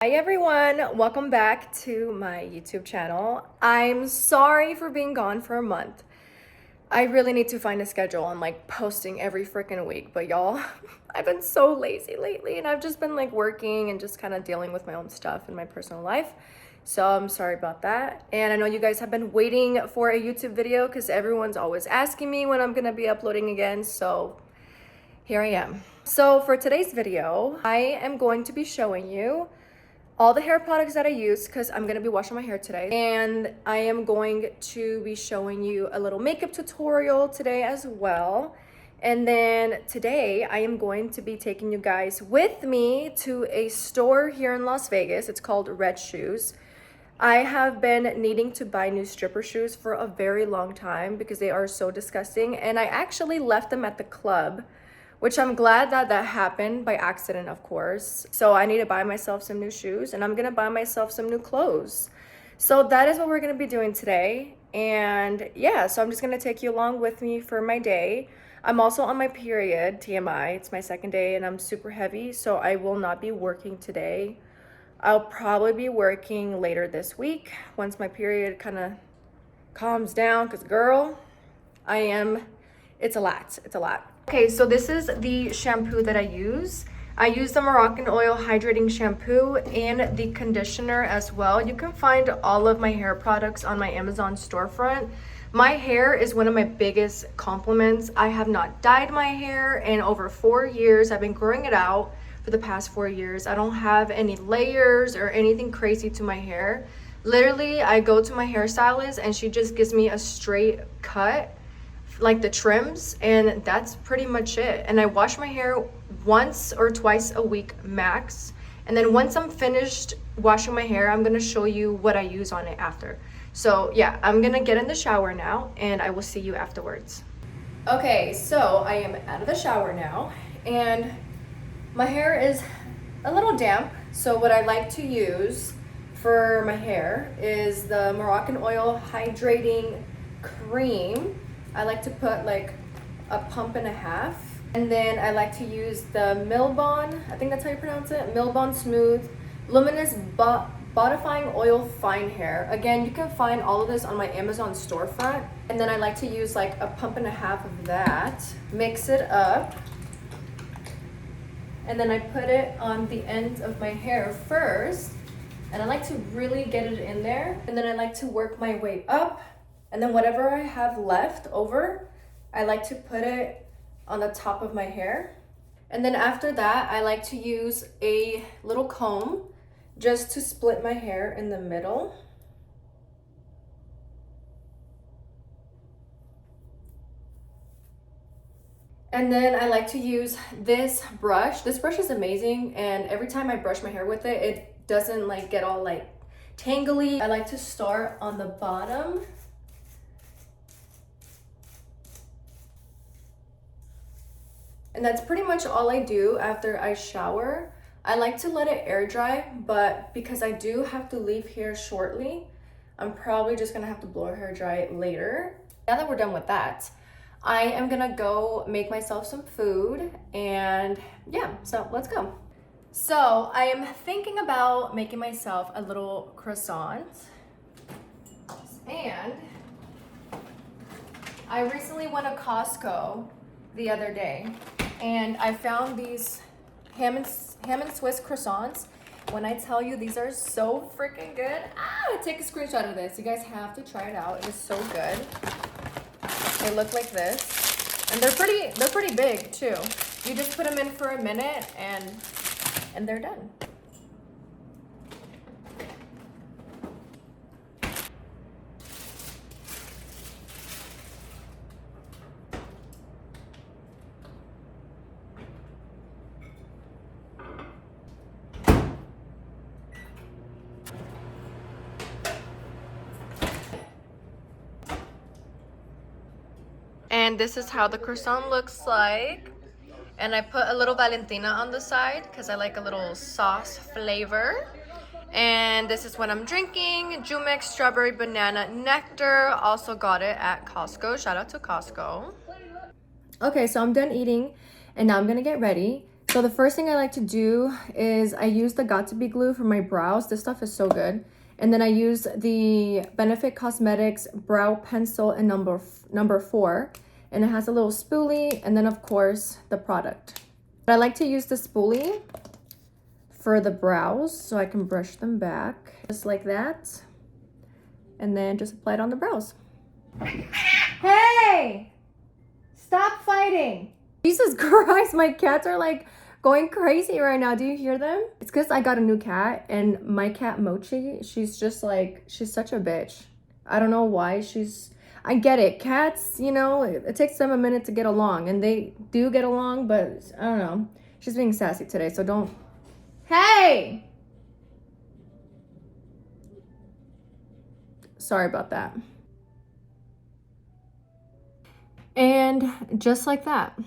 Hi everyone, welcome back to my YouTube channel. I'm sorry for being gone for a month. I really need to find a schedule on like posting every freaking week, but y'all, I've been so lazy lately and I've just been like working and just kind of dealing with my own stuff in my personal life. So I'm sorry about that. And I know you guys have been waiting for a YouTube video because everyone's always asking me when I'm gonna be uploading again. So here I am. So for today's video, I am going to be showing you all the hair products that I use because I'm gonna be washing my hair today, and I am going to be showing you a little makeup tutorial today as well. And then today I am going to be taking you guys with me to a store here in Las Vegas. It's called Red Shoes. I have been needing to buy new stripper shoes for a very long time because they are so disgusting, and I actually left them at the club, which I'm glad that happened by accident, of course. So I need to buy myself some new shoes, and I'm gonna buy myself some new clothes. So that is what we're gonna be doing today. And yeah, so I'm just gonna take you along with me for my day. I'm also on my period, TMI. It's my second day and I'm super heavy, so I will not be working today. I'll probably be working later this week once my period kind of calms down, because girl, it's a lot. Okay, so this is the shampoo that I use. I use the Moroccan Oil Hydrating Shampoo and the conditioner as well. You can find all of my hair products on my Amazon storefront. My hair is one of my biggest compliments. I have not dyed my hair in over 4 years. I've been growing it out for the past 4 years. I don't have any layers or anything crazy to my hair. Literally, I go to my hairstylist and she just gives me a straight cut, like the trims, and that's pretty much it. And I wash my hair once or twice a week max. And then once I'm finished washing my hair, I'm gonna show you what I use on it after. So yeah, I'm gonna get in the shower now and I will see you afterwards. Okay, so I am out of the shower now and my hair is a little damp. So what I like to use for my hair is the Moroccan Oil Hydrating Cream. I like to put like a pump and a half. And then I like to use the Milbon, I think that's how you pronounce it, Milbon Smooth Luminous Bodifying Oil Fine Hair. Again, you can find all of this on my Amazon storefront. And then I like to use like a pump and a half of that, mix it up, and then I put it on the ends of my hair first. And I like to really get it in there. And then I like to work my way up. And then whatever I have left over, I like to put it on the top of my hair. And then after that, I like to use a little comb just to split my hair in the middle. And then I like to use this brush. This brush is amazing, and every time I brush my hair with it, it doesn't like get all like tangly. I like to start on the bottom. And that's pretty much all I do after I shower. I like to let it air dry, but because I do have to leave here shortly, I'm probably just gonna have to blow hair dry later. Now that we're done with that, I am gonna go make myself some food, and yeah, so let's go. So I am thinking about making myself a little croissant, and I recently went to Costco the other day and I found these ham and Swiss croissants. When I tell you, these are so freaking good. Take a screenshot of this. You guys have to try it out. It is so good. They look like this, and they're pretty big too. You just put them in for a minute and they're done. And this is how the croissant looks like. And I put a little Valentina on the side because I like a little sauce flavor. And this is what I'm drinking, Jumex Strawberry Banana Nectar. Also got it at Costco. Shout out to Costco. Okay, so I'm done eating and now I'm gonna get ready. So the first thing I like to do is I use the Got2b glue for my brows. This stuff is so good. And then I use the Benefit Cosmetics Brow Pencil in number 4. And it has a little spoolie, and then of course the product. But I like to use the spoolie for the brows so I can brush them back just like that. And then just apply it on the brows. Hey! Stop fighting! Jesus Christ, my cats are like going crazy right now. Do you hear them? It's because I got a new cat, and my cat Mochi, she's just like, she's such a bitch. I don't know why I get it. Cats, you know, it takes them a minute to get along, and they do get along, but I don't know. She's being sassy today, so don't. Hey! Sorry about that. And just like that.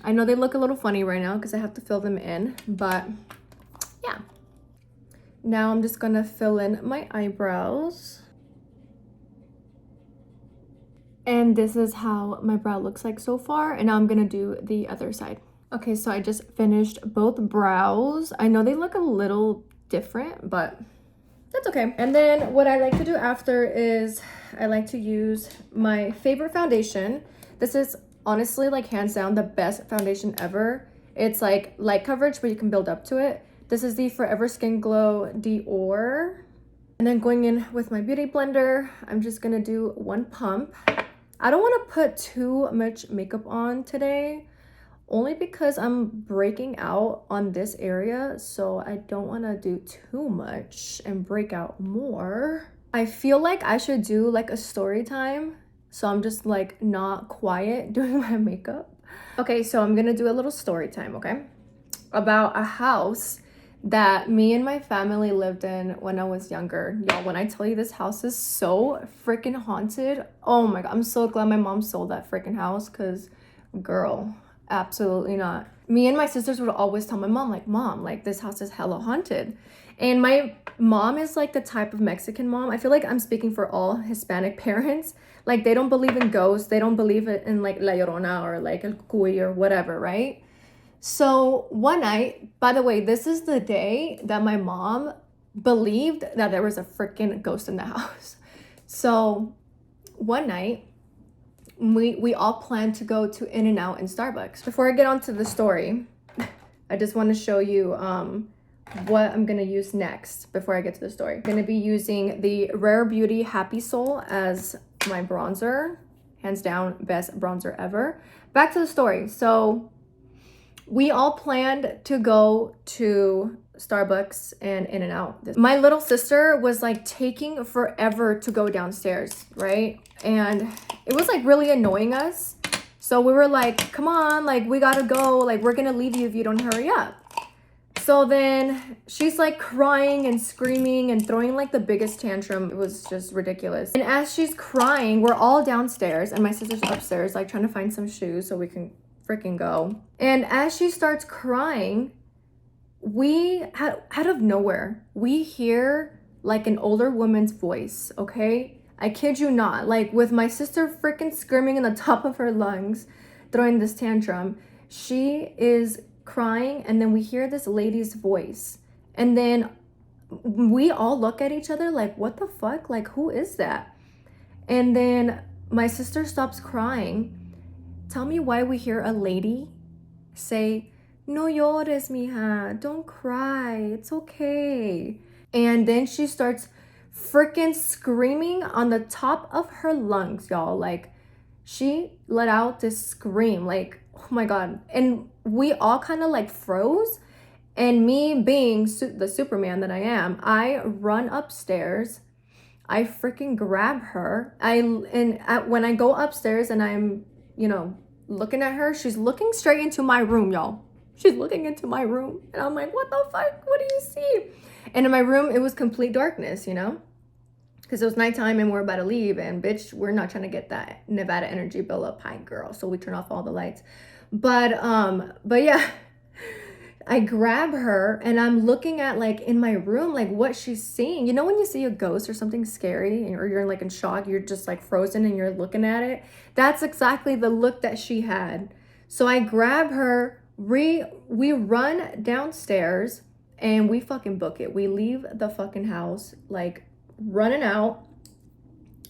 I know they look a little funny right now because I have to fill them in, but yeah. Now I'm just gonna fill in my eyebrows. And this is how my brow looks like so far. And now I'm gonna do the other side. Okay, so I just finished both brows. I know they look a little different, but that's okay. And then what I like to do after is I like to use my favorite foundation. This is honestly, like, hands down the best foundation ever. It's like light coverage, but you can build up to it. This is the Forever Skin Glow Dior. And then going in with my beauty blender, I'm just gonna do one pump. I don't want to put too much makeup on today, only because I'm breaking out on this area, so I don't want to do too much and break out more. I feel like I should do like a story time, so I'm just like not quiet doing my makeup. Okay, so I'm gonna do a little story time, okay? About a house that me and my family lived in when I was younger. Y'all, when I tell you this house is so freaking haunted, oh my God, I'm so glad my mom sold that freaking house, because girl, absolutely not. Me and my sisters would always tell my mom, like, Mom, like, this house is hella haunted. And my mom is like the type of Mexican mom. I feel like I'm speaking for all Hispanic parents. Like, they don't believe in ghosts. They don't believe in like La Llorona or like El Cucuy or whatever, right? So one night, by the way, this is the day that my mom believed that there was a freaking ghost in the house. So one night, we all planned to go to In-N-Out and Starbucks. Before I get on to the story, I just want to show you what I'm gonna use next before I get to the story. I'm gonna be using the Rare Beauty Happy Soul as my bronzer. Hands down, best bronzer ever. Back to the story. So we all planned to go to Starbucks and In-N-Out. My little sister was like taking forever to go downstairs, right? And it was like really annoying us. So we were like, come on, like, we gotta go. Like, we're gonna leave you if you don't hurry up. So then she's like crying and screaming and throwing like the biggest tantrum. It was just ridiculous. And as she's crying, we're all downstairs and my sister's upstairs, like trying to find some shoes so we can freaking go. And as she starts crying, we out of nowhere, we hear like an older woman's voice, okay? I kid you not, like with my sister freaking screaming in the top of her lungs, throwing this tantrum, she is crying, and then we hear this lady's voice, and then we all look at each other like, what the fuck, like, who is that? And then my sister stops crying. Tell me why we hear a lady say, no llores, mija, don't cry, it's okay. And then she starts freaking screaming on the top of her lungs, y'all. Like, she let out this scream, like, oh my God. And we all kind of like froze. And me being the Superman that I am, I run upstairs. I freaking grab her. When I go upstairs and I'm, you know, looking at her, she's looking straight into my room, y'all. She's looking into my room. And I'm like, what the fuck? What do you see? And in my room, it was complete darkness, you know? Because it was nighttime and we're about to leave. And bitch, we're not trying to get that Nevada energy bill up high, girl. So we turn off all the lights. But yeah, I grab her and I'm looking at, like, in my room, like, what she's seeing. You know when you see a ghost or something scary or you're like in shock, you're just like frozen and you're looking at it? That's exactly the look that she had. So I grab her, We run downstairs and we fucking book it. We leave the fucking house, like running out.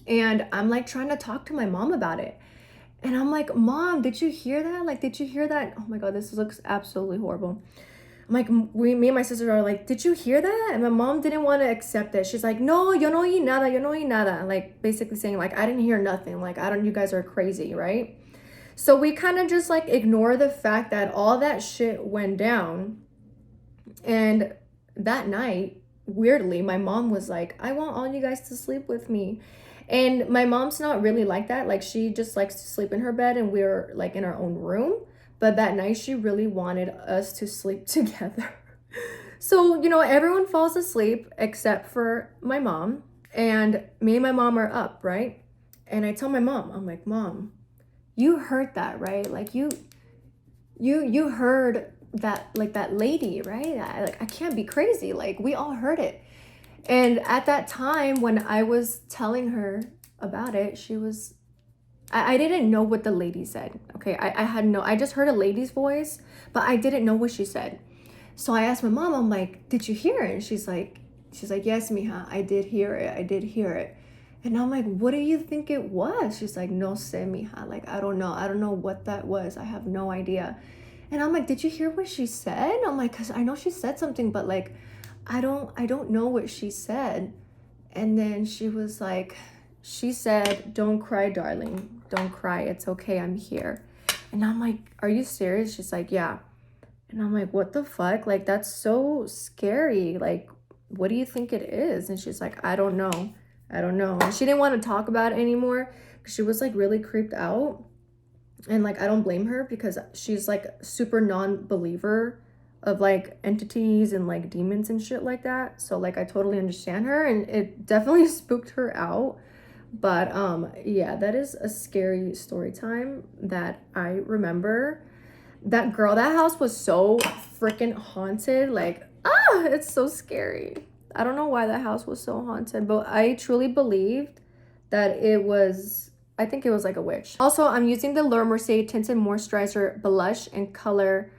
And I'm like trying to talk to my mom about it. And I'm like, Mom, did you hear that? Like, did you hear that? Oh my God, this looks absolutely horrible. I'm like, me and my sister are like, did you hear that? And my mom didn't want to accept it. She's like, no, yo no oí nada, yo no oí nada. Like, basically saying, like, I didn't hear nothing. Like, you guys are crazy, right? So we kind of just like ignore the fact that all that shit went down. And that night, weirdly, my mom was like, I want all you guys to sleep with me. And my mom's not really like that. Like, she just likes to sleep in her bed and we're like in our own room. But that night, she really wanted us to sleep together. So, everyone falls asleep except for my mom. And me and my mom are up, right? And I tell my mom, I'm like, Mom, you heard that, right? Like, you heard that, like, that lady, right? I can't be crazy. Like, we all heard it. And at that time, when I was telling her about it, she was, I didn't know what the lady said. Okay, I just heard a lady's voice, but I didn't know what she said. So I asked my mom, I'm like, did you hear it? And she's like, yes, mija, I did hear it. And I'm like, what do you think it was? She's like, no sé, mija. Like, I don't know what that was. I have no idea. And I'm like, did you hear what she said? I'm like, cause I know she said something, but like, I don't know what she said. And then she was like, she said, don't cry, darling. Don't cry. It's okay. I'm here. And I'm like, are you serious? She's like, yeah. And I'm like, what the fuck? Like, that's so scary. Like, what do you think it is? And she's like, I don't know. And she didn't want to talk about it anymore because she was like really creeped out. And like, I don't blame her because she's like super non-believer of like entities and like demons and shit like that. So like, I totally understand her, and it definitely spooked her out. But yeah, that is a scary story time that I remember. That house was so freaking haunted. Like, it's so scary. I don't know why that house was so haunted, but I truly believed that I think it was like a witch. Also, I'm using the Laura Mercier Tinted Moisturizer Blush in color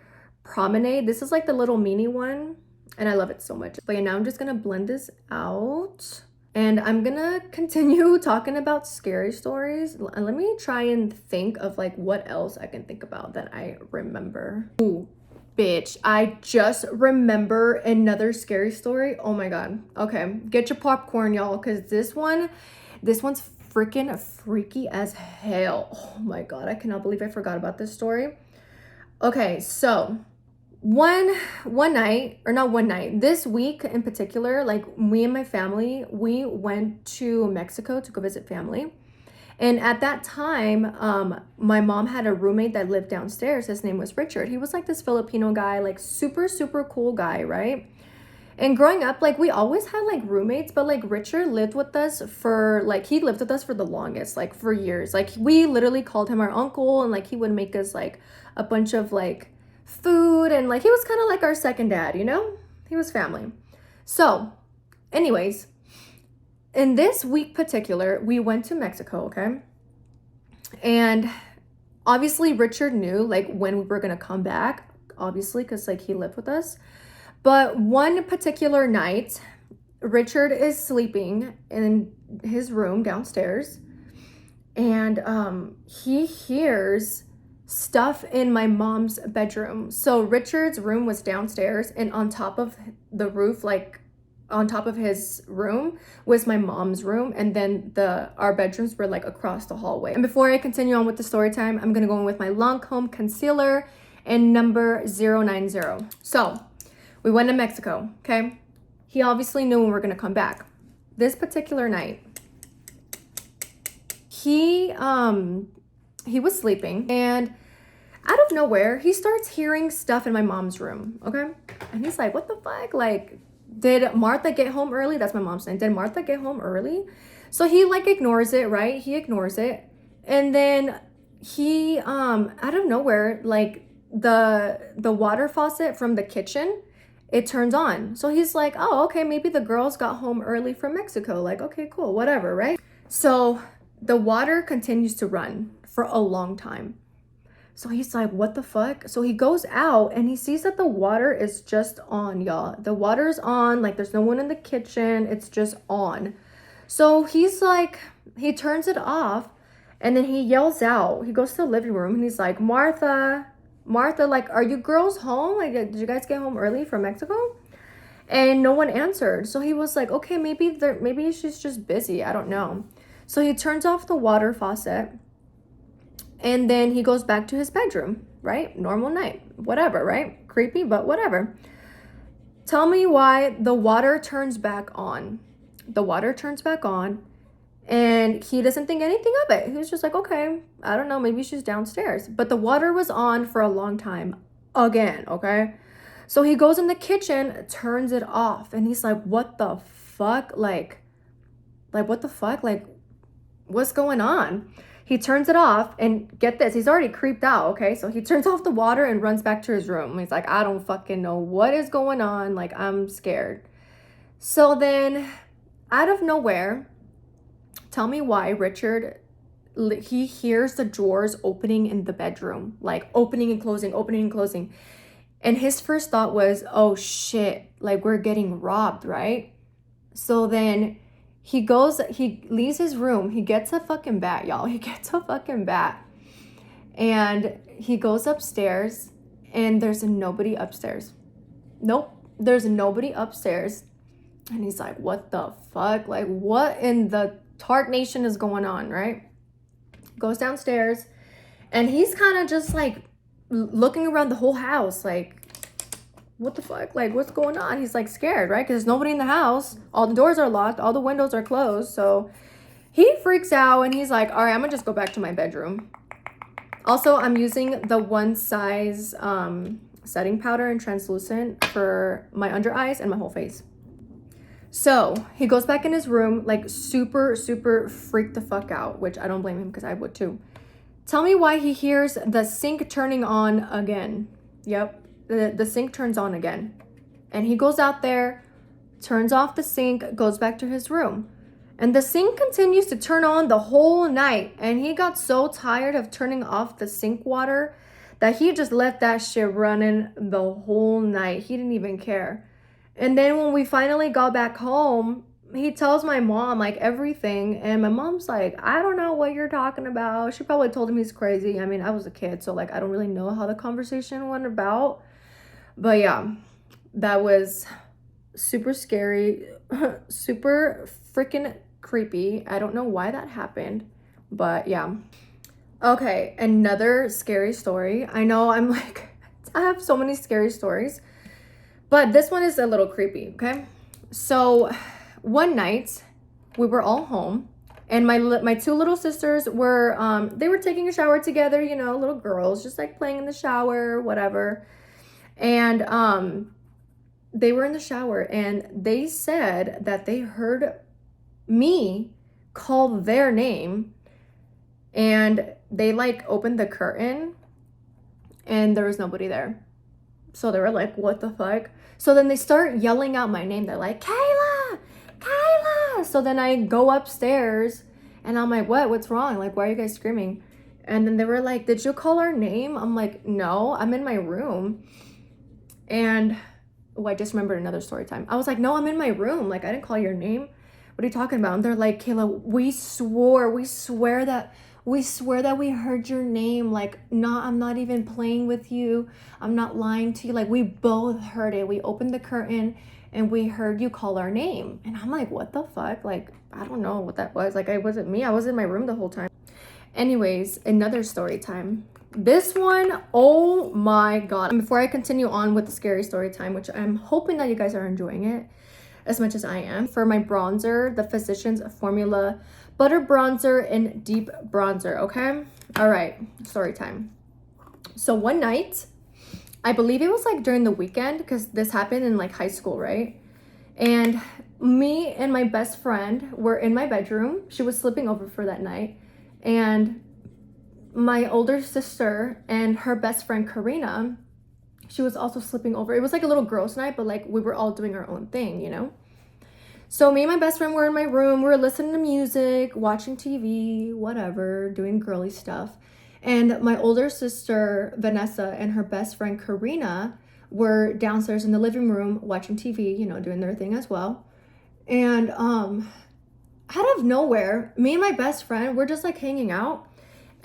Promenade. This is like the little mini one, and I love it so much. But yeah, now I'm just gonna blend this out. And I'm gonna continue talking about scary stories. Let me try and think of like what else I can think about that I remember. Ooh, bitch, I just remember another scary story. Oh my God. Okay, get your popcorn, y'all, because this one's freaking freaky as hell. Oh my God, I cannot believe I forgot about this story. Okay, so one night, or not one night, this week in particular, like me and my family, we went to Mexico to go visit family. And at that time, my mom had a roommate that lived downstairs. His name was Richard. He was like this Filipino guy, like super, super cool guy, right? And growing up, like we always had like roommates, but like Richard lived with us for the longest, like for years. Like we literally called him our uncle, and like he would make us like a bunch of like food, and like he was kind of like our second dad, he was family. So anyways, in this week particular, we went to Mexico, okay? And obviously Richard knew like when we were gonna come back, obviously, because like he lived with us. But one particular night, Richard is sleeping in his room downstairs, and he hears stuff in my mom's bedroom. So Richard's room was downstairs, and on top of the roof, like on top of his room, was my mom's room, and then our bedrooms were like across the hallway. And before I continue on with the story time, I'm gonna go in with my Lancome concealer in number 090. So we went to Mexico, okay? He obviously knew when we were gonna come back. This particular night, he was sleeping, and out of nowhere, he starts hearing stuff in my mom's room, okay? And he's like, what the fuck? Like, did Martha get home early? That's my mom's name. Did Martha get home early? So he like ignores it, right? He ignores it. And then he, out of nowhere, like the water faucet from the kitchen, it turns on. So he's like, oh, okay, maybe the girls got home early from Mexico. Like, okay, cool, whatever, right? So the water continues to run for a long time. So he's like, what the fuck? So he goes out and he sees that the water is just on, y'all. The water is on, like there's no one in the kitchen. It's just on. So he's like, he turns it off and then he yells out. He goes to the living room and he's like, Martha, Martha, like, are you girls home? Like, did you guys get home early from Mexico? And no one answered. So he was like, okay, maybe she's just busy. I don't know. So he turns off the water faucet and then he goes back to his bedroom, right? Normal night, whatever, right? Creepy, but whatever. Tell me why the water turns back on. The water turns back on and he doesn't think anything of it. He was just like, okay, I don't know, maybe she's downstairs. But the water was on for a long time again, okay? So he goes in the kitchen, turns it off, and he's like, what the fuck? Like what the fuck? Like, what's going on? He turns it off and get this, he's already creeped out, okay? So he turns off the water and runs back to his room. He's like, I don't fucking know what is going on. Like, I'm scared. So then, out of nowhere, tell me why Richard, he hears the drawers opening in the bedroom, like opening and closing, opening and closing. And his first thought was, oh shit, like we're getting robbed, right? So then he leaves his room. He gets a fucking bat, y'all. He gets a fucking bat. And he goes upstairs and there's nobody upstairs. Nope, there's nobody upstairs. And he's like, what the fuck? Like, what in the Tart Nation is going on, right? Goes downstairs and he's kind of just like looking around the whole house like, what the fuck? Like, what's going on? He's like scared, right? Because there's nobody in the house. All the doors are locked. All the windows are closed. So he freaks out and he's like, all right, I'm gonna just go back to my bedroom. Also, I'm using the one size setting powder and translucent for my under eyes and my whole face. So he goes back in his room, like super, super freaked the fuck out, which I don't blame him because I would too. Tell me why he hears the sink turning on again. Yep, the sink turns on again. And he goes out there, turns off the sink, goes back to his room. And the sink continues to turn on the whole night. And he got so tired of turning off the sink water that he just let that shit running the whole night. He didn't even care. And then when we finally got back home, he tells my mom like everything. And my mom's like, I don't know what you're talking about. She probably told him he's crazy. I mean, I was a kid, so like I don't really know how the conversation went about. But yeah, that was super scary, super freaking creepy. I don't know why that happened, but yeah. Okay, another scary story. I know I'm like, I have so many scary stories, but this one is a little creepy, okay? So one night we were all home and my two little sisters were, they were taking a shower together, you know, little girls, just like playing in the shower, whatever. And they were in the shower and they said that they heard me call their name and they like opened the curtain and there was nobody there. So they were like, what the fuck? So then they start yelling out my name. They're like, Kayla, Kayla. So then I go upstairs and I'm like, what's wrong? Like, why are you guys screaming? And then they were like, did you call our name? I'm like, no, I'm in my room. And oh, I just remembered another story time. I was like, no, I'm in my room. Like, I didn't call your name. What are you talking about? And they're like, Kayla, we swear that we heard your name. Like, no, I'm not even playing with you. I'm not lying to you. Like, we both heard it. We opened the curtain and we heard you call our name. And I'm like, what the fuck? Like, I don't know what that was. Like, it wasn't me. I was in my room the whole time. Anyways, another story time. This one, oh my God. And before I continue on with the scary story time, which I'm hoping that you guys are enjoying it as much as I am. For my bronzer, the Physicians Formula Butter Bronzer in Deep Bronzer, okay? All right, story time. So one night, I believe it was like during the weekend because this happened in like high school, right? And me and my best friend were in my bedroom. She was sleeping over for that night. And my older sister and her best friend, Karina, she was also sleeping over. It was like a little girls' night, but like we were all doing our own thing, you know? So me and my best friend were in my room. We were listening to music, watching TV, whatever, doing girly stuff. And my older sister, Vanessa, and her best friend, Karina, were downstairs in the living room watching TV, you know, doing their thing as well. And out of nowhere, me and my best friend, we're just like hanging out.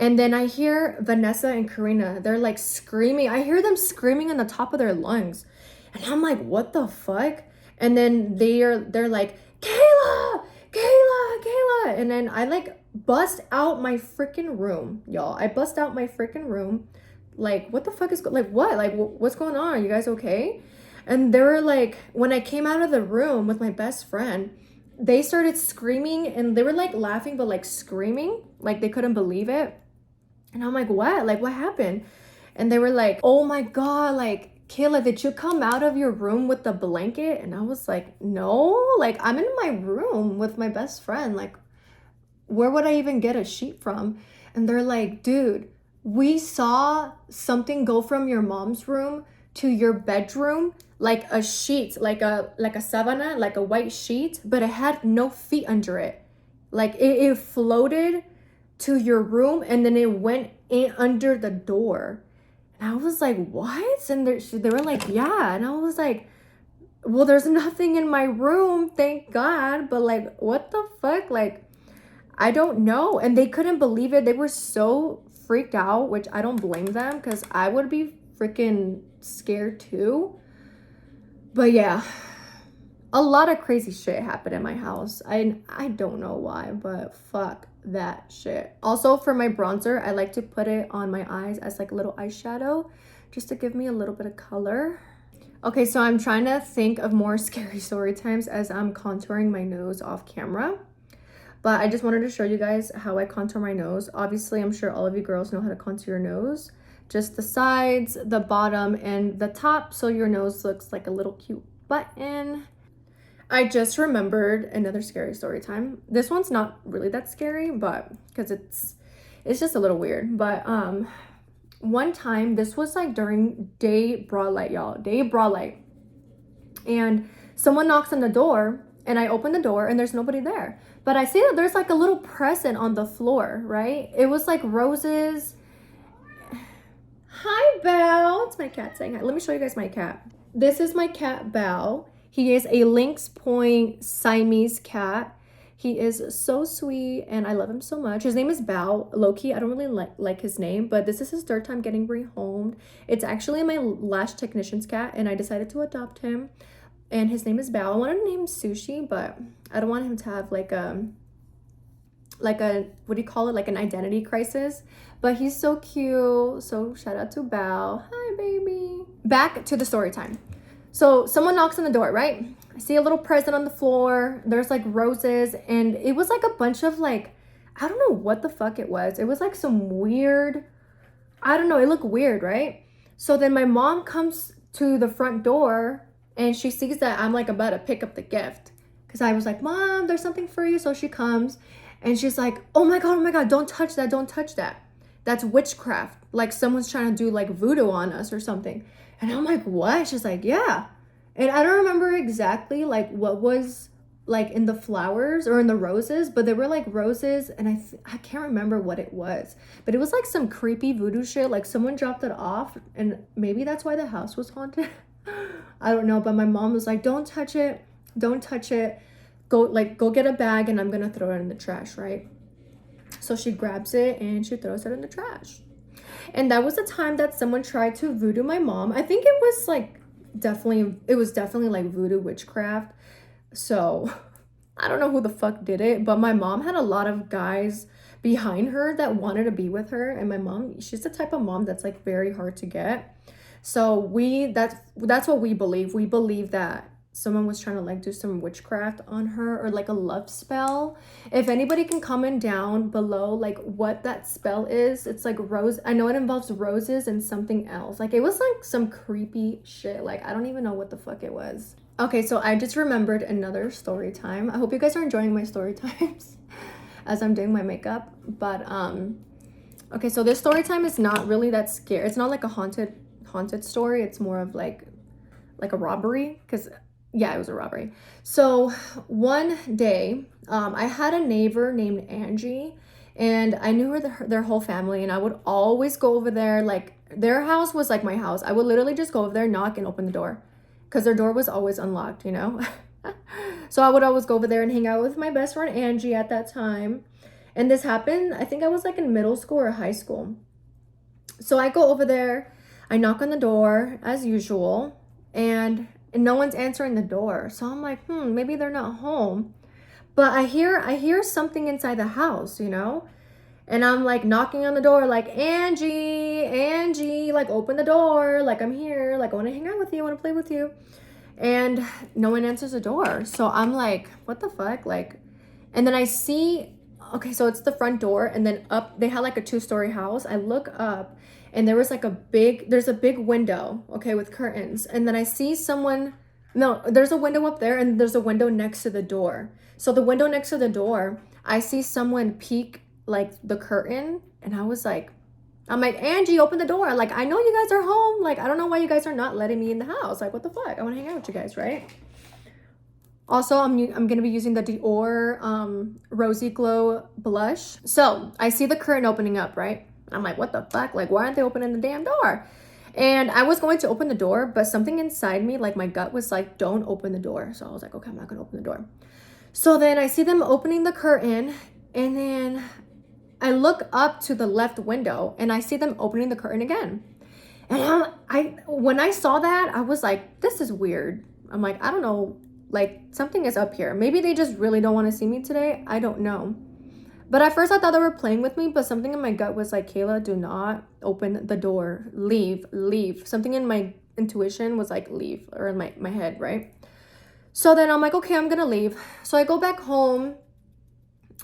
And then I hear Vanessa and Karina, they're like screaming. I hear them screaming on the top of their lungs. And I'm like, what the fuck? And then they're like, Kayla, Kayla, Kayla. And then I like bust out my freaking room, y'all. I bust out my freaking room. Like, what the fuck is, like, what? Like, what's going on? Are you guys okay? And they were like, when I came out of the room with my best friend, they started screaming and they were like laughing, but like screaming, like they couldn't believe it. And I'm like, what? Like, what happened? And they were like, oh my God, like, Kayla, did you come out of your room with the blanket? And I was like, no, like, I'm in my room with my best friend. Like, where would I even get a sheet from? And they're like, dude, we saw something go from your mom's room to your bedroom, like a sheet, like a sabana, like a white sheet, but it had no feet under it. Like it floated to your room and then it went in under the door. And I was like, what? And they were like, yeah. And I was like, well, there's nothing in my room, thank God. But like, what the fuck? Like, I don't know. And they couldn't believe it. They were so freaked out, which I don't blame them because I would be freaking scared too. But yeah, a lot of crazy shit happened in my house. I don't know why, but fuck that shit. Also, for my bronzer, I like to put it on my eyes as like a little eyeshadow just to give me a little bit of color. Okay, so I'm trying to think of more scary story times as I'm contouring my nose off camera. But I just wanted to show you guys how I contour my nose. Obviously, I'm sure all of you girls know how to contour your nose. Just the sides, the bottom, and the top, so your nose looks like a little cute button. I just remembered another scary story time. This one's not really that scary, but because it's just a little weird. But one time, this was like during day broad light, y'all. Day broad light. And someone knocks on the door, and I open the door, and there's nobody there. But I see that there's like a little present on the floor, right? It was like roses. Hi, Bao. It's my cat saying hi. Let me show you guys my cat. This is my cat, Bao. He is a Lynx Point Siamese cat. He is so sweet, and I love him so much. His name is Bao. Low-key, I don't really like his name, but this is his third time getting rehomed. It's actually my last technician's cat, and I decided to adopt him. And his name is Bao. I wanted to name him Sushi, but I don't want him to have like a, what do you call it? Like an identity crisis. But he's so cute. So shout out to Bao. Hi, baby. Back to the story time. So someone knocks on the door, right? I see a little present on the floor. There's like roses, and it was like a bunch of like, I don't know what the fuck it was. It was like some weird, I don't know. It looked weird, right? So then my mom comes to the front door, and she sees that I'm like about to pick up the gift. Because I was like, Mom, there's something for you. So she comes and she's like, oh my God, don't touch that. Don't touch that. That's witchcraft. Like someone's trying to do like voodoo on us or something. And I'm like, what? She's like, yeah. And I don't remember exactly like what was like in the flowers or in the roses, but they were like roses, and I can't remember what it was. But it was like some creepy voodoo shit. Like someone dropped it off, and maybe that's why the house was haunted. I don't know, but my mom was like, don't touch it. Don't touch it. Go get a bag and I'm going to throw it in the trash, right? So she grabs it and she throws it in the trash. And that was the time that someone tried to voodoo my mom. I think it was definitely like voodoo witchcraft. So I don't know who the fuck did it, but my mom had a lot of guys behind her that wanted to be with her. And my mom, she's the type of mom that's like very hard to get. So that's what we believe. We believe that someone was trying to like do some witchcraft on her, or like a love spell. If anybody can comment down below like what that spell is. It's like rose. I know it involves roses and something else. Like it was like some creepy shit. Like I don't even know what the fuck it was. Okay, so I just remembered another story time. I hope you guys are enjoying my story times as I'm doing my makeup. But okay, so this story time is not really that scary. It's not like a haunted story. It's more of like a robbery, because yeah, it was a robbery. So one day I had a neighbor named Angie, And I knew their whole family, and I would always go over there. Like, their house was like my house. I would literally just go over there, knock, and open the door because their door was always unlocked, you know? So I would always go over there and hang out with my best friend Angie at that time. And this happened, I think I was like in middle school or high school. So I go over there, I knock on the door as usual, and no one's answering the door. So I'm like, maybe they're not home. But I hear something inside the house, you know? And I'm like knocking on the door, like, Angie, like, open the door. Like, I'm here. Like, I want to hang out with you. I want to play with you. And no one answers the door. So I'm like, what the fuck? Like, and then I see, okay, so it's the front door. And then up, they had like a 2-story house. I look up and there was like there's a big window, okay, with curtains. And then I see someone, no, there's a window up there and there's a window next to the door. So the window next to the door, I see someone peek like the curtain, and I'm like, Angie, open the door. Like, I know you guys are home. Like, I don't know why you guys are not letting me in the house. Like, what the fuck? I want to hang out with you guys, right? Also, I'm going to be using the Dior Rosy Glow blush. So I see the curtain opening up, right? I'm like, what the fuck? Like, why aren't they opening the damn door? And I was going to open the door, but something inside me, like my gut was like, don't open the door. So I was like, okay, I'm not going to open the door. So then I see them opening the curtain, and then I look up to the left window and I see them opening the curtain again. And when I saw that, I was like, this is weird. I'm like, I don't know, like something is up here. Maybe they just really don't want to see me today. I don't know. But at first I thought they were playing with me, but something in my gut was like, Kayla, do not open the door. Leave. Something in my intuition was like, leave, or in my head, right? So then I'm like, okay, I'm gonna leave. So I go back home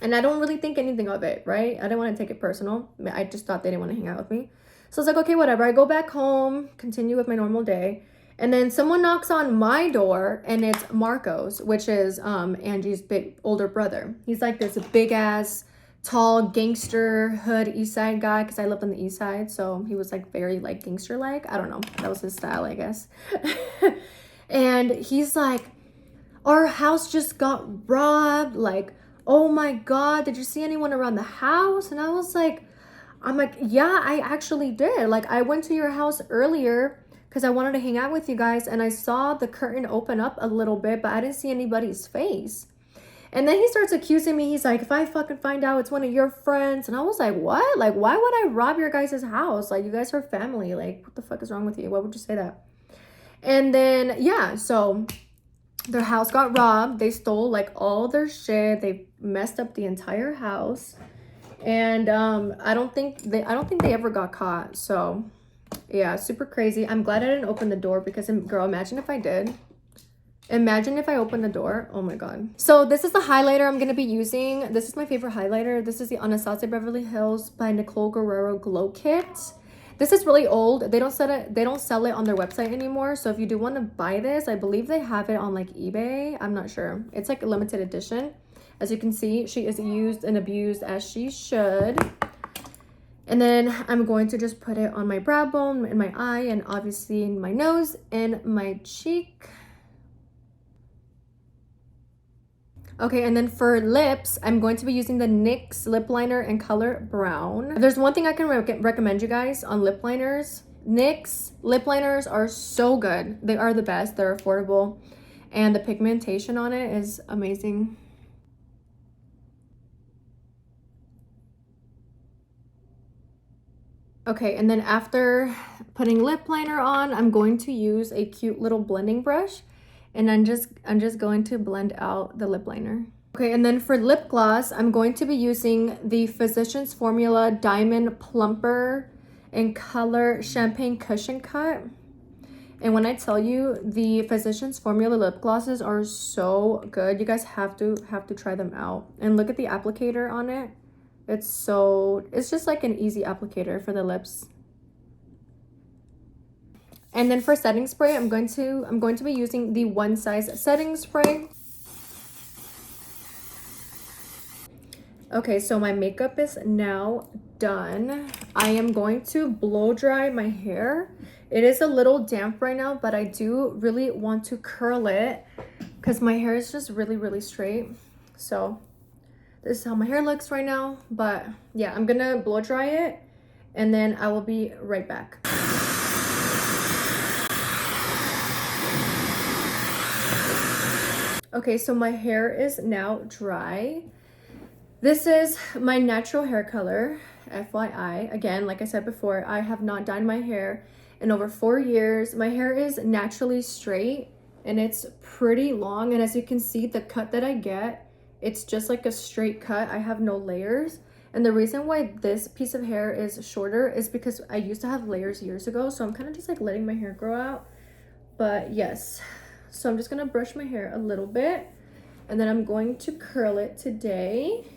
and I don't really think anything of it, right? I didn't want to take it personal. I just thought they didn't want to hang out with me. So I was like, okay, whatever. I go back home, continue with my normal day. And then someone knocks on my door, and it's Marcos, which is Angie's big older brother. He's like this big ass, tall gangster hood East Side guy, because I lived on the East Side. So he was like very like gangster like. I don't know. That was his style, I guess. And he's like, our house just got robbed. Like, oh my God, did you see anyone around the house? And I'm like, yeah, I actually did. Like, I went to your house earlier because I wanted to hang out with you guys, and I saw the curtain open up a little bit, but I didn't see anybody's face. And then he starts accusing me. He's like, if I fucking find out it's one of your friends. And I was like, what? Like, why would I rob your guys' house? Like, you guys are family. Like, what the fuck is wrong with you? Why would you say that? And then, yeah, so their house got robbed. They stole like all their shit. They messed up the entire house. And I don't think they ever got caught. So yeah, super crazy. I'm glad I didn't open the door because, girl, imagine if I did. Imagine if I opened the door. Oh my God. So this is the highlighter I'm going to be using. This is my favorite highlighter. This is the Anastasia Beverly Hills by Nicole Guerrero Glow Kit. This is really old. They don't sell it on their website anymore. So if you do want to buy this, I believe they have it on like eBay. I'm not sure. It's like a limited edition. As you can see, she is used and abused as she should. And then I'm going to just put it on my brow bone, in my eye, and obviously in my nose and my cheek. Okay, and then for lips, I'm going to be using the NYX lip liner in color brown. If there's one thing I can recommend you guys on lip liners, NYX lip liners are so good. They are the best. They're affordable. And the pigmentation on it is amazing. Okay, and then after putting lip liner on, I'm going to use a cute little blending brush. And I'm just going to blend out the lip liner. Okay, and then for lip gloss, I'm going to be using the Physicians Formula Diamond Plumper in color Champagne Cushion Cut. And when I tell you, the Physicians Formula lip glosses are so good, you guys have to try them out. And look at the applicator on it. It's just like an easy applicator for the lips. And then for setting spray, I'm going to be using the One Size setting spray. Okay, so my makeup is now done. I am going to blow dry my hair. It is a little damp right now, but I do really want to curl it because my hair is just really, really straight. So This is how my hair looks right now. But yeah, I'm gonna blow dry it and then I will be right back. Okay, so my hair is now dry. This is my natural hair color, FYI. Again, like I said before, I have not dyed my hair in over 4 years. My hair is naturally straight and it's pretty long. And as you can see, the cut that I get, it's just like a straight cut. I have no layers. And the reason why this piece of hair is shorter is because I used to have layers years ago. So I'm kind of just like letting my hair grow out. But yes, so I'm just gonna brush my hair a little bit and then I'm going to curl it today.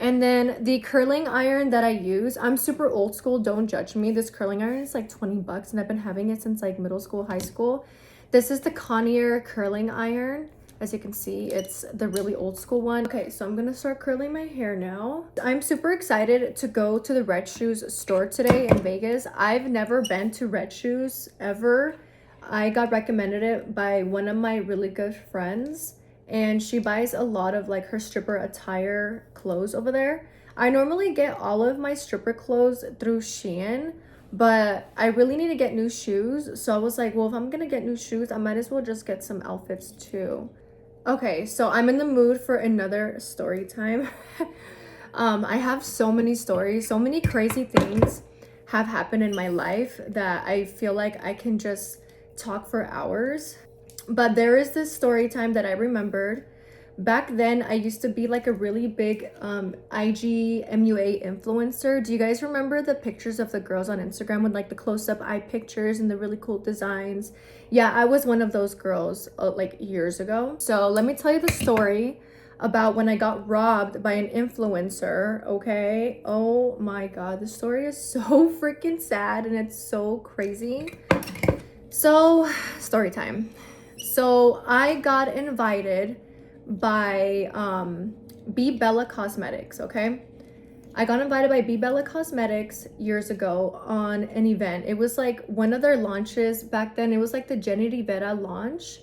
And then the curling iron that I use, I'm super old school, don't judge me. This curling iron is like 20 bucks and I've been having it since like middle school, high school. This is the Conair curling iron. As you can see, it's the really old school one. Okay, so I'm gonna start curling my hair now. I'm super excited to go to the Red Shoes store today in Vegas. I've never been to Red Shoes ever. I got recommended it by one of my really good friends and she buys a lot of like her stripper attire clothes over there. I normally get all of my stripper clothes through Shein, but I really need to get new shoes. So I was like, well, if I'm gonna get new shoes, I might as well just get some outfits too. Okay, so I'm in the mood for another story time. I have so many stories, so many crazy things have happened in my life that I feel like I can just talk for hours. But there is this story time that I remembered. Back then, I used to be like a really big IG MUA influencer. Do you guys remember the pictures of the girls on Instagram with like the close-up eye pictures and the really cool designs? Yeah, I was one of those girls like years ago. So let me tell you the story about when I got robbed by an influencer, okay? Oh my God, the story is so freaking sad and it's so crazy. So, story time. So I got invited by B Bella Cosmetics, okay? I got invited by B Bella Cosmetics years ago on an event. It was like one of their launches back then. It was like the Jenny Rivera launch.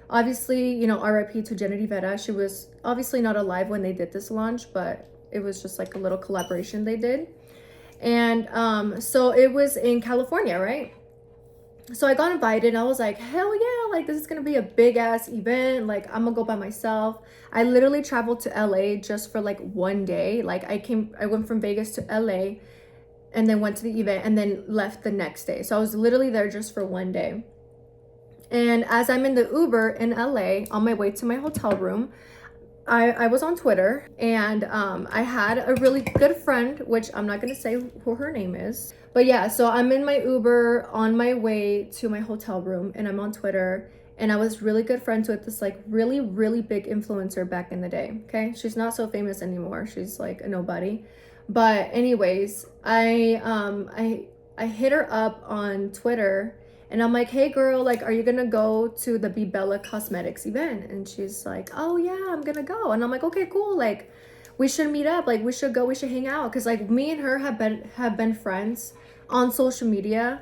Obviously, you know, RIP to Jenny Rivera. She was obviously not alive when they did this launch, but it was just like a little collaboration they did. And so it was in California, right? So I got invited and I was like, hell yeah, like this is gonna be a big ass event. Like I'm gonna go by myself. I literally traveled to LA just for like one day. Like I went from Vegas to LA and then went to the event and then left the next day. So I was literally there just for one day. And as I'm in the Uber in LA on my way to my hotel room, I was on Twitter and I had a really good friend, which I'm not gonna say who her name is. But yeah, so I'm in my Uber on my way to my hotel room and I'm on Twitter and I was really good friends with this like really, really big influencer back in the day, okay? She's not so famous anymore. She's like a nobody. But anyways, I hit her up on Twitter and I'm like, hey girl, like, are you gonna go to the B Bella Cosmetics event? And she's like, oh yeah, I'm gonna go. And I'm like, okay, cool. Like, we should meet up. Like, we should go. We should hang out. Cause like me and her have been friends on social media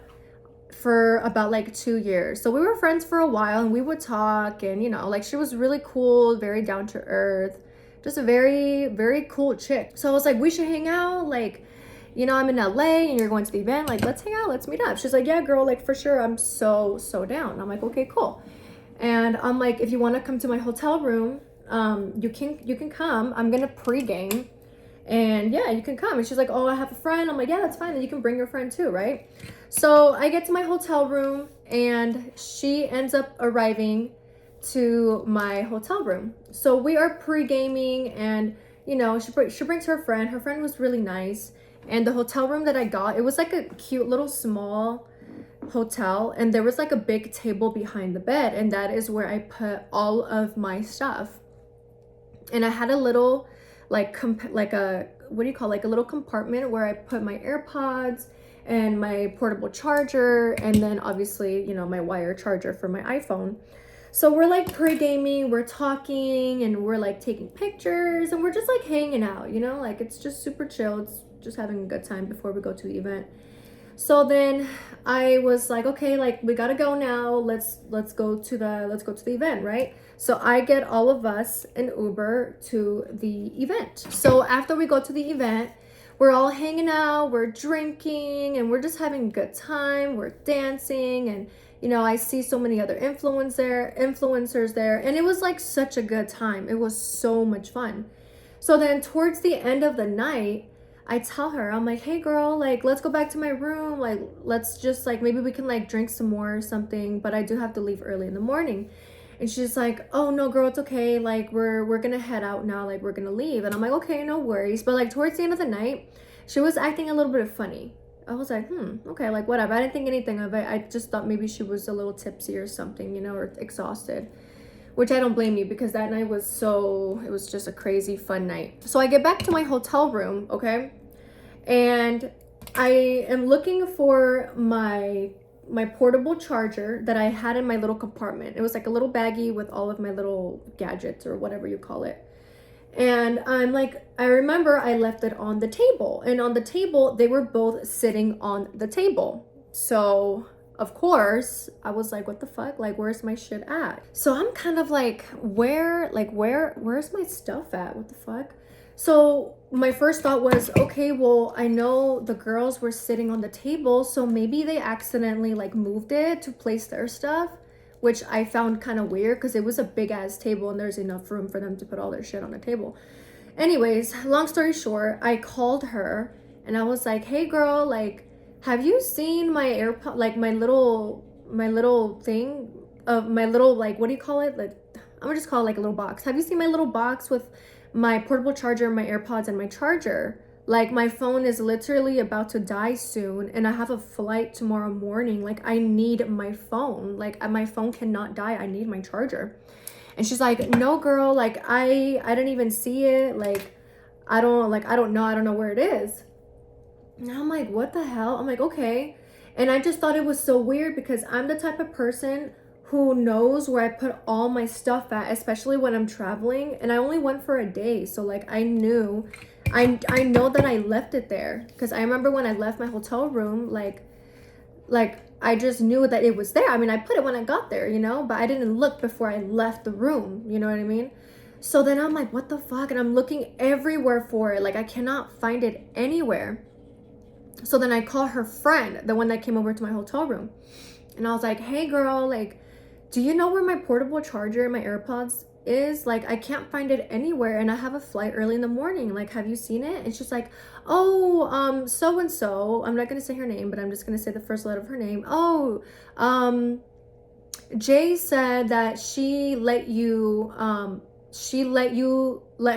for about like 2 years. So we were friends for a while and we would talk and you know, like she was really cool, very down to earth, just a very, very cool chick. So I was like, we should hang out. Like, you know, I'm in LA and you're going to the event, like let's hang out, let's meet up. She's like, yeah girl, like for sure, I'm so down. And I'm like, okay, cool. And I'm like, if you want to come to my hotel room, you can come. I'm gonna pregame and yeah, you can come. And she's like, oh, I have a friend. I'm like, yeah, that's fine, and you can bring your friend too, right? So I get to my hotel room and she ends up arriving to my hotel room. So we are pre-gaming and you know, she brings her friend. Her friend was really nice. And the hotel room that I got, it was like a cute little small hotel and there was like a big table behind the bed and that is where I put all of my stuff. And I had a little like a what do you call, like a little compartment where I put my AirPods and my portable charger and then obviously, you know, my wire charger for my iPhone. So we're like pre-gaming, we're talking and we're like taking pictures and we're just like hanging out, you know, like it's just super chill. It's just having a good time before we go to the event. So then I was like, okay, like we gotta go now. Let's go to the event, right? So I get all of us an Uber to the event. So after we go to the event, we're all hanging out, we're drinking, and we're just having a good time. We're dancing, and I see so many other influencers there, and it was like such a good time. It was so much fun. So then towards the end of the night, I tell her, I'm like, hey girl, like let's go back to my room. Like let's just like maybe we can like drink some more or something, but I do have to leave early in the morning. And she's like, oh no girl, it's okay. Like we're gonna head out now, like we're gonna leave. And I'm like, okay, no worries. But like towards the end of the night, she was acting a little bit funny. I was like, okay, like whatever. I didn't think anything of it. I just thought maybe she was a little tipsy or something, or exhausted. Which I don't blame you, because that night it was just a crazy fun night. So I get back to my hotel room, okay? And I am looking for my portable charger that I had in my little compartment. It was like a little baggie with all of my little gadgets or whatever you call it. And I'm like, I remember I left it on the table. And on the table, they were both sitting on the table. So of course, I was like, what the fuck? Like, where's my shit at? So I'm kind of like, where's my stuff at? What the fuck? So my first thought was, okay, well, I know the girls were sitting on the table, so maybe they accidentally like moved it to place their stuff, which I found kind of weird because it was a big ass table and there's enough room for them to put all their shit on the table. Anyways, long story short, I called her and I was like, hey girl, like, have you seen my AirPod, like my little thing of my little, like, what do you call it? Like, I'm gonna just call it like a little box. Have you seen my little box with my portable charger, my AirPods, and my charger? Like, my phone is literally about to die soon and I have a flight tomorrow morning. Like, I need my phone. Like, my phone cannot die. I need my charger. And she's like, no girl, like I didn't even see it. Like, I don't know where it is. And I'm like, what the hell? I'm like, okay. And I just thought it was so weird because I'm the type of person who knows where I put all my stuff at, especially when I'm traveling. And I only went for a day. So like I know that I left it there. Because I remember when I left my hotel room, like I just knew that it was there. I mean, I put it when I got there, but I didn't look before I left the room. You know what I mean? So then I'm like, what the fuck? And I'm looking everywhere for it. Like I cannot find it anywhere. So then I call her friend, the one that came over to my hotel room. And I was like, hey girl, like, do you know where my portable charger and my AirPods is? Like, I can't find it anywhere and I have a flight early in the morning. Like, have you seen it? And she's like, oh, so-and-so. I'm not going to say her name, but I'm just going to say the first letter of her name. Oh, Jay said that she let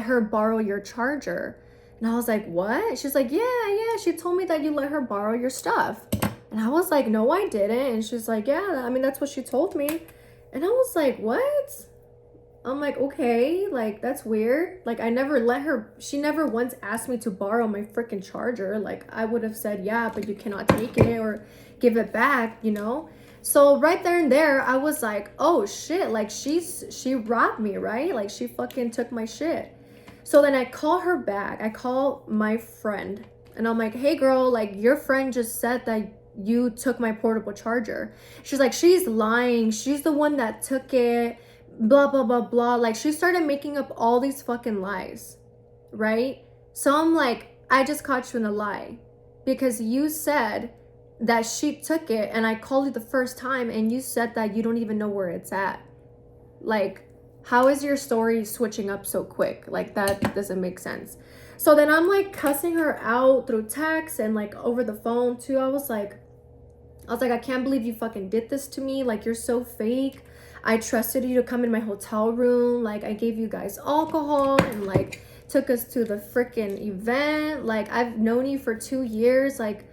her borrow your charger. And I was like, what? She's like, yeah, she told me that you let her borrow your stuff. And I was like, no, I didn't. And she's like, yeah, I mean, that's what she told me. And I was like, what? I'm like, okay, like, that's weird. Like, she never once asked me to borrow my freaking charger. Like, I would have said, yeah, but you cannot take it or give it back, So right there and there, I was like, oh shit, like she robbed me, right? Like she fucking took my shit. So then I call her back. I call my friend and I'm like, hey girl, like your friend just said that you took my portable charger. She's like, she's lying. She's the one that took it, blah, blah, blah, blah. Like she started making up all these fucking lies, right? So I'm like, I just caught you in a lie because you said that she took it and I called you the first time and you said that you don't even know where it's at. Like, how is your story switching up so quick? Like, that doesn't make sense. So then I'm like cussing her out through text and like over the phone too. I was like, I can't believe you fucking did this to me. Like, you're so fake. I trusted you to come in my hotel room. Like, I gave you guys alcohol and like took us to the freaking event. Like, I've known you for 2 years. Like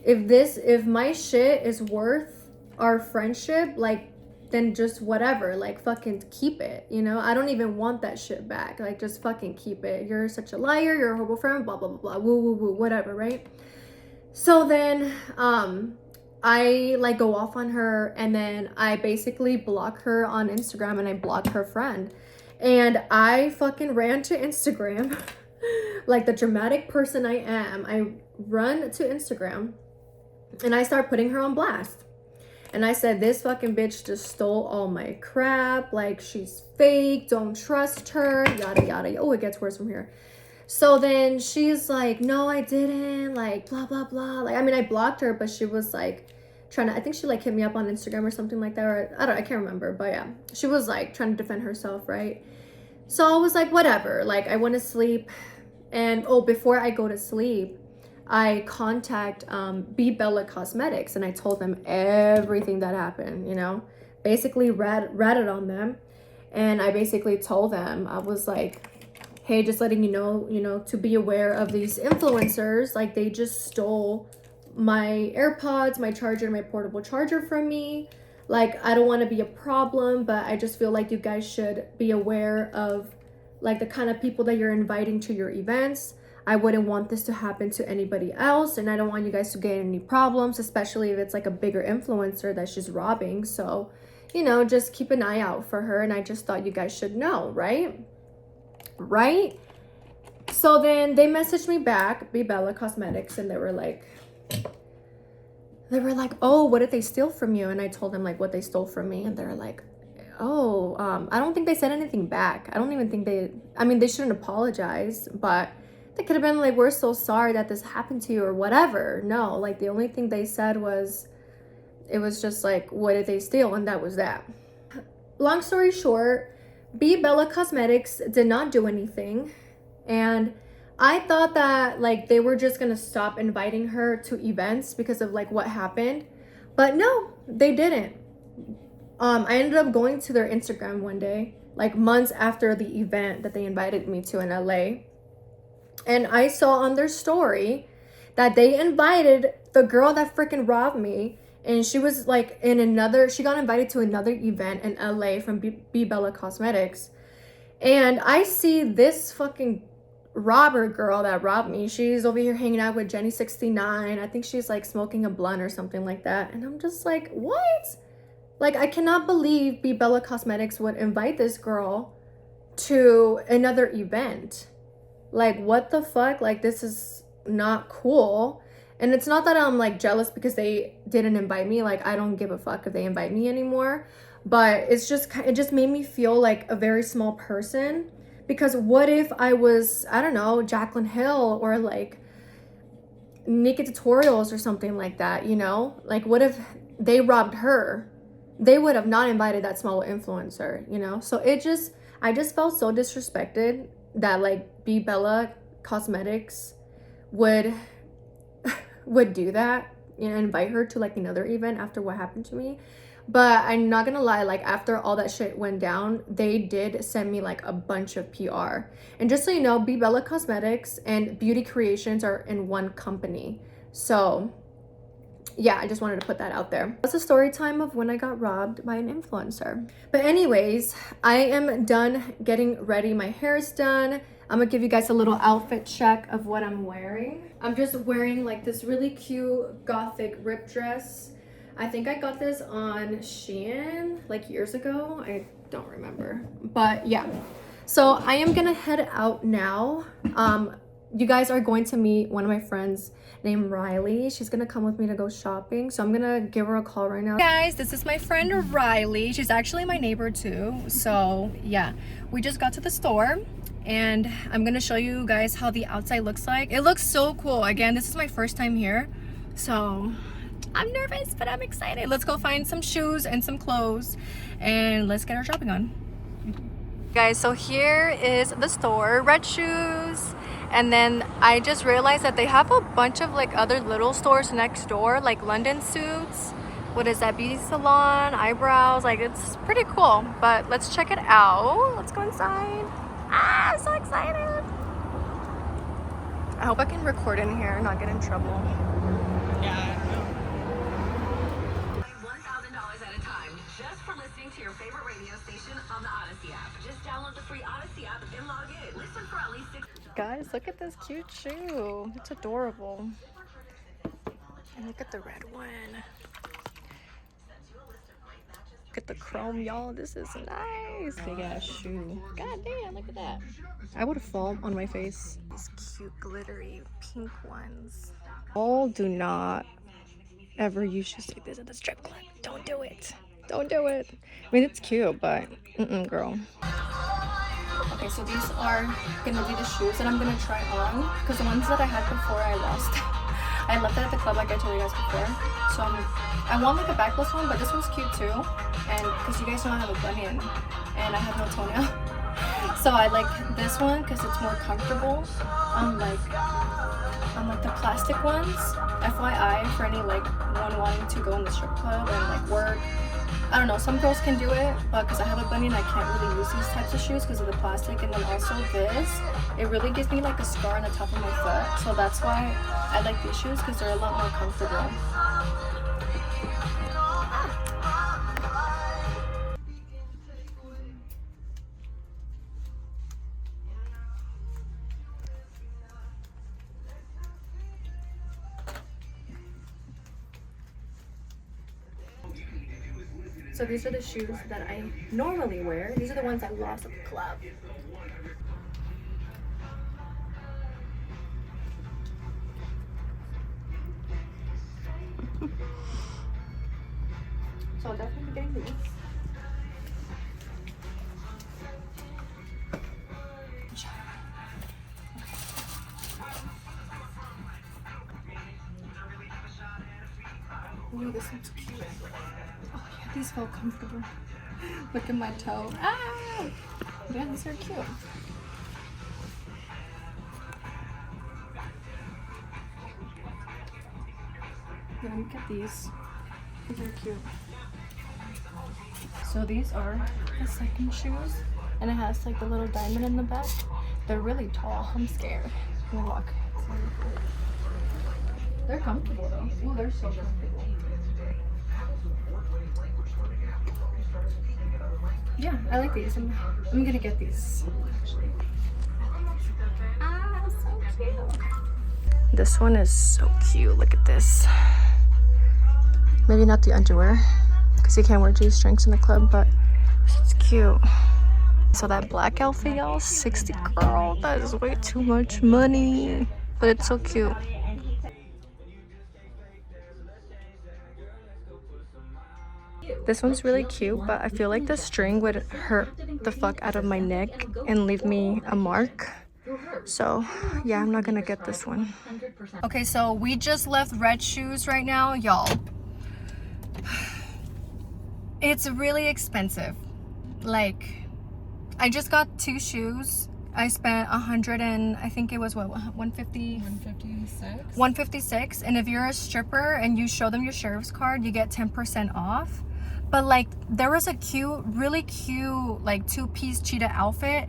if my shit is worth our friendship, like, then just whatever, like fucking keep it, I don't even want that shit back. Like, just fucking keep it. You're such a liar, you're a horrible friend, blah blah blah blah, woo woo woo, whatever, right? So then I like go off on her and then I basically block her on Instagram and I block her friend. And I fucking ran to Instagram like the dramatic person I am. I run to Instagram And I started putting her on blast. And I said, this fucking bitch just stole all my crap. Like, she's fake. Don't trust her. Yada, yada. Oh, it gets worse from here. So then she's like, no, I didn't. Like, blah, blah, blah. Like, I mean, I blocked her, but she was like trying to, I think she like hit me up on Instagram or something like that. Or I can't remember. But yeah, she was like trying to defend herself, right? So I was like, whatever. Like, I went to sleep. And oh, before I go to sleep, I contact Be Bella Cosmetics, and I told them everything that happened, you know, basically ratted on them. And I basically told them, I was like, hey, just letting you know, to be aware of these influencers. Like, they just stole my AirPods, my charger, my portable charger from me. Like, I don't want to be a problem, but I just feel like you guys should be aware of like the kind of people that you're inviting to your events. I wouldn't want this to happen to anybody else, and I don't want you guys to get any problems, especially if it's like a bigger influencer that she's robbing. So, you know, just keep an eye out for her. And I just thought you guys should know, right? So then they messaged me back, Be Bella Cosmetics, and they were like, oh, what did they steal from you? And I told them like what they stole from me, and they're like, oh, I don't think they said anything back. I don't even think they shouldn't apologize, but they could have been like, we're so sorry that this happened to you or whatever. No, like the only thing they said was, it was just like, what did they steal? And that was that. Long story short, Be Bella Cosmetics did not do anything. And I thought that like they were just gonna stop inviting her to events because of like what happened. But no, they didn't. I ended up going to their Instagram one day, like months after the event that they invited me to in LA. And I saw on their story that they invited the girl that freaking robbed me. And she was like she got invited to another event in LA from Be Bella Cosmetics. And I see this fucking robber girl that robbed me. She's over here hanging out with Jenny69. I think she's like smoking a blunt or something like that. And I'm just like, what? Like, I cannot believe Be Bella Cosmetics would invite this girl to another event. Like, what the fuck? Like, this is not cool. And it's not that I'm like jealous because they didn't invite me. Like, I don't give a fuck if they invite me anymore. But it just made me feel like a very small person. Because what if I was, I don't know, Jaclyn Hill or like Naked Tutorials or something like that, you know? Like, what if they robbed her? They would have not invited that small influencer, you know? So I just felt so disrespected that like Be Bella Cosmetics would do that, you know, invite her to like another event after what happened to me. But I'm not gonna lie, like after all that shit went down, they did send me like a bunch of PR. And just so you know, Be Bella Cosmetics and Beauty Creations are in one company. So yeah, I just wanted to put that out there. That's a story time of when I got robbed by an influencer. But anyways, I am done getting ready. My hair is done. I'm gonna give you guys a little outfit check of what I'm wearing. I'm just wearing like this really cute gothic ripped dress. I think I got this on Shein like years ago. I don't remember, but yeah. So I am gonna head out now. You guys are going to meet one of my friends named Riley. She's gonna come with me to go shopping, so I'm gonna give her a call right now. Guys, this is my friend Riley. She's actually my neighbor too. So yeah, we just got to the store and I'm gonna show you guys how the outside looks like. It looks so cool. Again, this is my first time here, so I'm nervous, but I'm excited. Let's go find some shoes and some clothes and let's get our shopping on. Guys, so here is the store, Red Shoes. And then I just realized that they have a bunch of like other little stores next door, like London Suits. What is that? Beauty salon, eyebrows. Like, it's pretty cool. But let's check it out. Let's go inside. Ah, I'm so excited. I hope I can record in here and not get in trouble. Yeah. $1,000 at a time just for listening to your favorite radio station on the Odyssey app. Just download the free Odyssey app and log in. Listen for at least 6. Guys, look at this cute shoe. It's adorable. And look at the red one. Look at the chrome, y'all. This is nice. Big ass shoe. God damn, look at that. I would fall on my face. These cute glittery pink ones. All do not ever use shoes like this at the strip club. Don't do it. Don't do it. I mean, it's cute, but girl. Okay, so these are gonna be the shoes that I'm gonna try on, because the ones that I had before I lost. I left it at the club like I told you guys before. So I want like a backless one, but this one's cute too. And because you guys know I have a bunion and I have no toenail. So I like this one because it's more comfortable. Unlike the plastic ones. FYI for any like one wanting to go in the strip club and like work. I don't know, some girls can do it, but because I have a bunion, I can't really use these types of shoes because of the plastic. And then also this, it really gives me like a scar on the top of my foot. So that's why I like these shoes, because they're a lot more comfortable. So these are the shoes that I normally wear. These are the ones I lost at the club. So I'll definitely be getting these. Ooh, this looks cute. Oh yeah, these feel comfortable. Look at my toe. Ah! Yeah, these are cute. Yeah, look at these. These are cute. So these are the second shoes, and it has like the little diamond in the back. They're really tall. I'm scared. Let me walk. They're comfortable though. Oh, they're so comfortable. Yeah, I like these. I'm gonna get these. Ah, so cute. This one is so cute. Look at this. Maybe not the underwear, because you can't wear G-strings in the club, but it's cute. So that black outfit, y'all, 60, girl. That is way too much money, but it's so cute. This one's really cute, but I feel like the string would hurt the fuck out of my neck and leave me a mark. So yeah, I'm not gonna get this one. Okay, so we just left Red Shoes right now, y'all. It's really expensive. Like, I just got 2 shoes. I spent 100 and I think it was what, 150? 156. 156. And if you're a stripper and you show them your sheriff's card, you get 10% off. But like, there was a cute, really cute, like 2-piece cheetah outfit.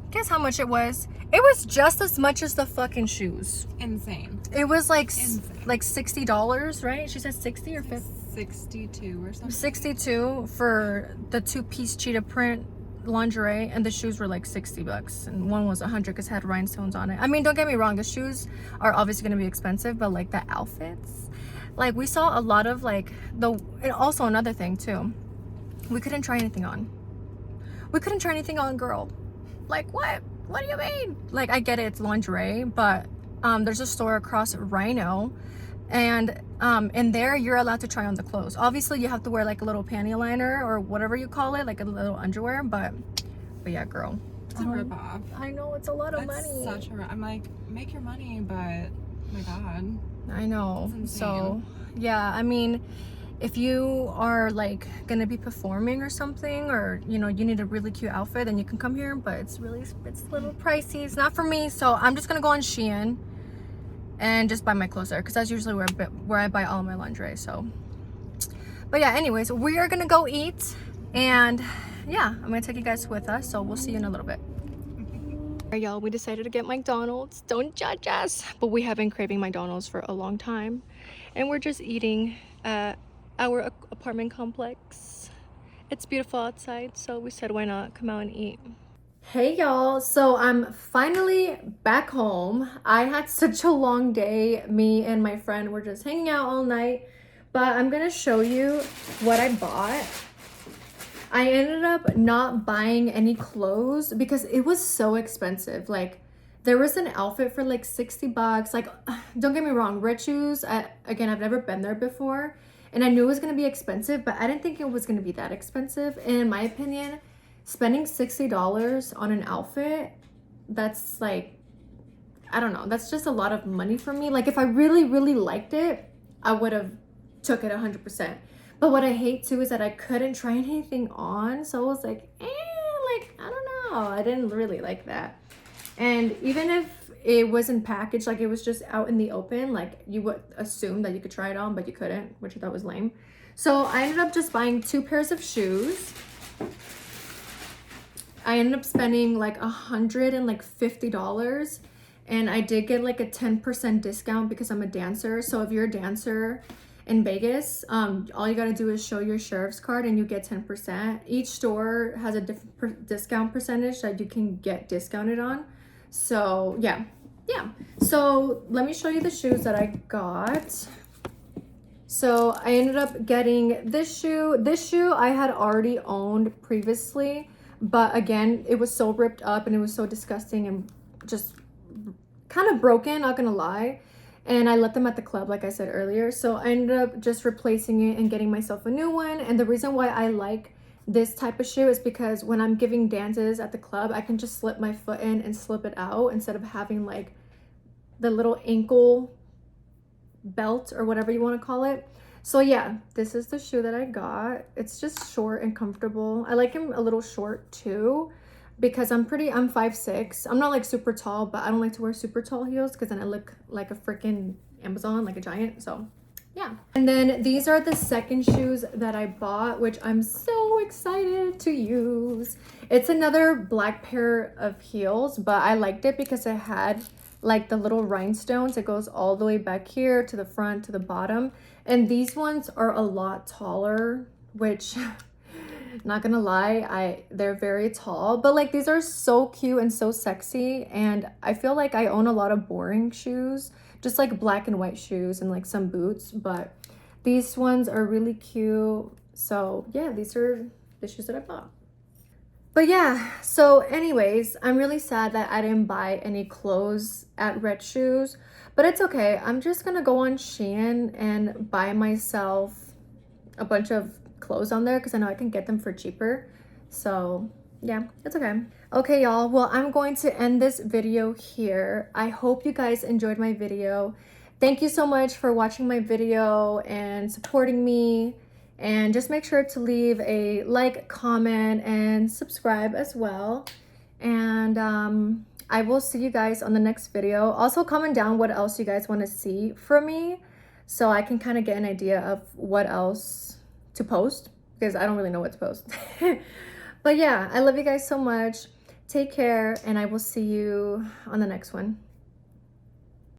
Guess how much it was? It was just as much as the fucking shoes. Insane. It was like $60, right? She said 60 or 50? 62 or something. 62 for the 2-piece cheetah print lingerie, and the shoes were like 60 bucks, and one was 100 because it had rhinestones on it. I mean, don't get me wrong, the shoes are obviously going to be expensive, but like the outfits, like we saw a lot of like and also another thing too, we couldn't try anything on. Girl. Like, what do you mean? Like, I get it, it's lingerie, but there's a store across Rhino, and in there you're allowed to try on the clothes. Obviously you have to wear like a little panty liner or whatever you call it, like a little underwear, but yeah, girl, It's a rip-off. I know, it's a lot of That's money. such a. I'm like, make your money, but oh my god. I know. That's So insane. yeah, I mean, if you are like gonna be performing or something, or you know, you need a really cute outfit, then you can come here, but it's a little pricey. It's not for me, so I'm just gonna go on Shein and just buy my clothes there, because that's usually where I buy all my lingerie. So but yeah, anyways, we are gonna go eat, and yeah, I'm gonna take you guys with us, so we'll see you in a little bit. Alright, y'all, we decided to get McDonald's. Don't judge us, but we have been craving McDonald's for a long time, and we're just eating at our apartment complex. It's beautiful outside, so we said why not come out and eat. Hey y'all, so I'm finally back home. I had such a long day. Me and my friend were just hanging out all night, but I'm gonna show you what I bought. I ended up not buying any clothes because it was so expensive. Like, There was an outfit for like 60 bucks. Like, don't get me wrong, Red Shoes, again, I've never been there before. And I knew it was going to be expensive, but I didn't think it was going to be that expensive. And in my opinion, spending $60 on an outfit, that's like, I don't know, that's just a lot of money for me. Like, if I really, really liked it, I would have took it 100%. But what I hate too is that I couldn't try anything on. So I was like, like, I don't know. I didn't really like that. And even if it wasn't packaged, like it was just out in the open, like you would assume that you could try it on, but you couldn't, which I thought was lame. So I ended up just buying 2 pairs of shoes. I ended up spending like $150, and I did get like a 10% discount because I'm a dancer. So if you're a dancer in Vegas, all you gotta do is show your sheriff's card and you get 10%. Each store has a different discount percentage that you can get discounted on. So yeah. So let me show you the shoes that I got. So I ended up getting this shoe. This shoe I had already owned previously, but again, it was so ripped up and it was so disgusting and just kind of broken, not gonna lie. And I left them at the club, like I said earlier. So I ended up just replacing it and getting myself a new one. And the reason why I like this type of shoe is because when I'm giving dances at the club, I can just slip my foot in and slip it out instead of having like the little ankle belt or whatever you want to call it. So yeah, this is the shoe that I got. It's just short and comfortable. I like him a little short too because I'm 5'6". I'm not like super tall, but I don't like to wear super tall heels because then I look like a freaking Amazon, like a giant. So yeah. And then these are the second shoes that I bought, which I'm so excited to use. It's another black pair of heels, but I liked it because it had like the little rhinestones. It goes all the way back here to the front, to the bottom. And these ones are a lot taller, which not gonna lie, they're very tall, but like these are so cute and so sexy. And I feel like I own a lot of boring shoes, just like black and white shoes and like some boots, but these ones are really cute. So yeah, these are the shoes that I bought. But yeah, so anyways, I'm really sad that I didn't buy any clothes at Red Shoes, but it's okay. I'm just gonna go on Shein and buy myself a bunch of clothes on there because I know I can get them for cheaper. So yeah, it's okay. Okay, y'all, well, I'm going to end this video here. I hope you guys enjoyed my video. Thank you so much for watching my video and supporting me. And just make sure to leave a like, comment, and subscribe as well. And I will see you guys on the next video. Also, comment down what else you guys want to see from me so I can kind of get an idea of what else to post because I don't really know what to post. But yeah, I love you guys so much. Take care, and I will see you on the next one.